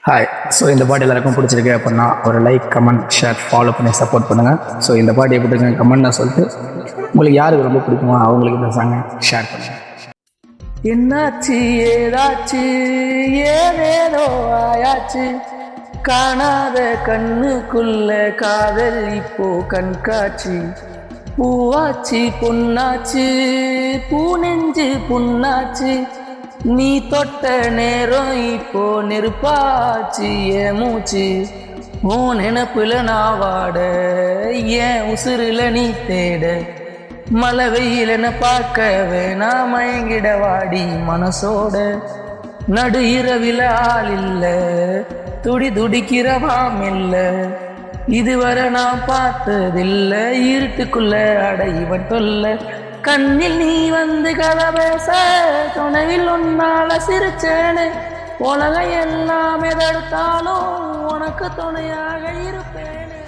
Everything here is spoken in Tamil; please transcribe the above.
ஹாய். ஸோ இந்த பாட்டு எல்லாருக்கும் பிடிச்சிருக்கு அப்படின்னா ஒரு லைக், கமெண்ட், ஷேர், ஃபாலோ பண்ணி சப்போர்ட் பண்ணுங்கள். ஸோ இந்த பாட்டு எப்படி இருக்குங்க கமெண்ட்னா சொல்லிட்டு உங்களுக்கு யாருக்கு ரொம்ப பிடிக்குமோ அவங்களுக்கு இந்த சாங்கை ஷேர் பண்ணுங்கள். என்னாச்சு ஏதாச்சு ஏதேதோ ஆயாச்சு, காணாத கண்ணுக்குள்ள காதல் இப்போ கண்காட்சி. பூவாச்சு பொன்னாச்சு, பூ நெஞ்சு புண்ணாச்சு, நீ தொட்ட நேரம் இப்போ நெருப்பாச்சு என் மூச்சு. உன் நினப்புல நான் வாட, என் உசுருல நீ தேட, மழை வெயிலென பார்க்க வேணாம் மயங்கிட வாடி மனசோட. நடு இரவில ஆள் இல்ல, துடி துடிக்கிறவாம் இல்ல, இதுவரை நான் பார்த்ததில்ல, இருட்டுக்குள்ள அடைவன் தொல்ல. கண்ணில் நீ வந்து கதை பேச, துணைவில் உன்னால சிரிச்சேனே, உலகம் எல்லாம் எதெடுத்தாலும் உனக்கு துணையாக இருப்பேனே.